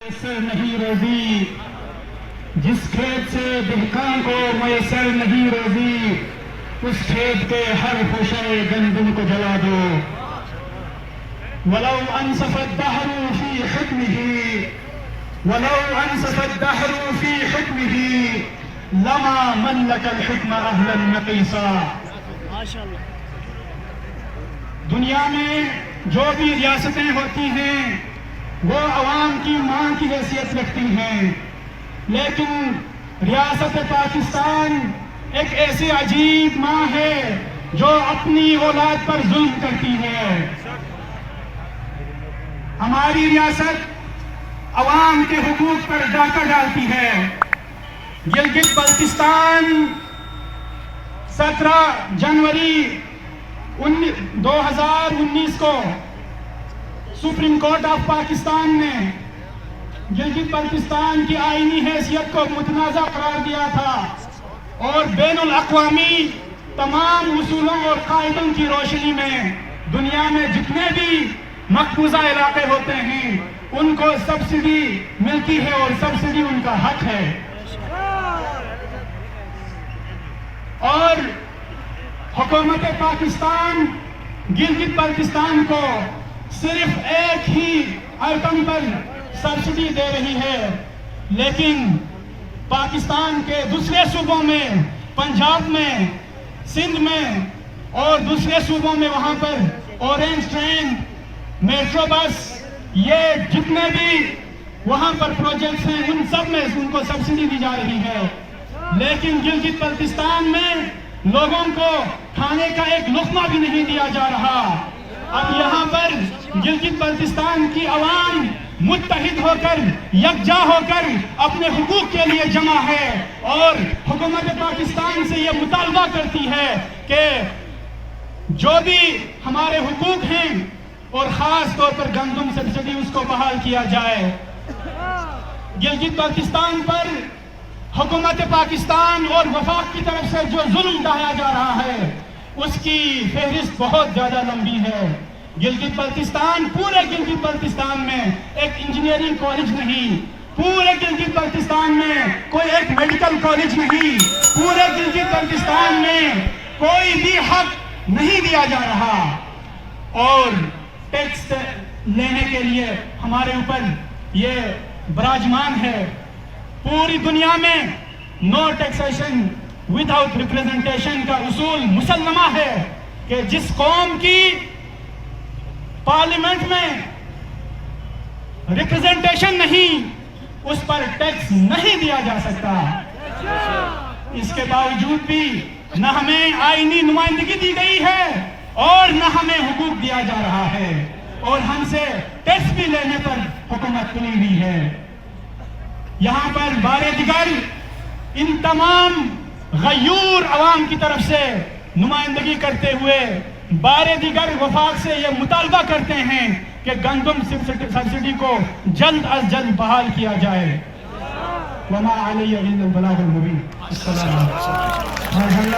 میسر نہیں روزی، جس کھیت سے دہقان کو میسر نہیں روزی، اس کھیت کے ہر خوشے گندم کو جلا دو۔ ولو انصف الدہر فی حکمہ، ولو انصف الدہر فی حکمہ لما ملک الحکم اہلا نقیصا۔ دنیا میں جو بھی ریاستیں ہوتی ہیں وہ عوام کی ماں کی حیثیت رکھتی ہیں، لیکن ریاست پاکستان ایک ایسی عجیب ماں ہے جو اپنی اولاد پر ظلم کرتی ہے۔ ہماری ریاست عوام کے حقوق پر ڈاکہ ڈالتی ہے۔ گلگت بلتستان 17 جنوری 2019 کو سپریم کورٹ آف پاکستان نے گلگت بلتستان کی آئینی حیثیت کو متنازع قرار دیا تھا، اور بین الاقوامی تمام اصولوں اور قاعدوں کی روشنی میں دنیا میں جتنے بھی مقبوضہ علاقے ہوتے ہیں ان کو سبسڈی ملتی ہے، اور سبسڈی ان کا حق ہے۔ اور حکومت پاکستان گلگت بلتستان کو صرف ایک ہی آئٹم پر سبسڈی دے رہی ہے، لیکن پاکستان کے دوسرے صوبوں میں، پنجاب میں، سندھ میں اور دوسرے صوبوں میں وہاں پر اورنج ٹرین، میٹرو بس، یہ جتنے بھی وہاں پر پروجیکٹس ہیں ان سب میں ان کو سبسڈی دی جا رہی ہے، لیکن گلگت بلتستان میں لوگوں کو کھانے کا ایک لقمہ بھی نہیں دیا جا رہا۔ اب یہاں پر گلگت بلتستان کی عوام متحد ہو کر، یکجا ہو کر اپنے حقوق کے لیے جمع ہے، اور حکومت پاکستان سے یہ مطالبہ کرتی ہے کہ جو بھی ہمارے حقوق ہیں اور خاص طور پر گندم سبسڈی اس کو بحال کیا جائے۔ گلگت بلتستان پر حکومت پاکستان اور وفاق کی طرف سے جو ظلم ڈھایا جا رہا ہے اس کی فہرست بہت زیادہ لمبی ہے۔ گلگت بلتستان، پورے گلگت بلتستان میں ایک انجینئرنگ کالج نہیں، پورے گلگت بلتستان میں کوئی ایک میڈیکل کالج نہیں، پورے گلگت بلتستان میں کوئی بھی حق نہیں دیا جا رہا، اور ٹیکس لینے کے لیے ہمارے اوپر یہ براجمان ہے۔ پوری دنیا میں نو ٹیکسیشن ود آؤٹ ریپریزنٹیشن کا اصول مسلمہ ہے کہ جس قوم کی پارلیمنٹ میں ریپریزنٹیشن نہیں اس پر ٹیکس نہیں دیا جا سکتا۔ اس کے باوجود بھی نہ ہمیں آئینی نمائندگی دی گئی ہے اور نہ ہمیں حقوق دیا جا رہا ہے، اور ہم سے ٹیکس بھی لینے پر حکومت تلی ہوئی ہے۔ یہاں پر بارے دیگر ان تمام غیور عوام کی طرف سے نمائندگی کرتے ہوئے بارے دیگر وفاق سے یہ مطالبہ کرتے ہیں کہ گندم سبسڈی کو جلد از جلد بحال کیا جائے۔ وما علی الا البلاغ المبین۔ السلام علیکم۔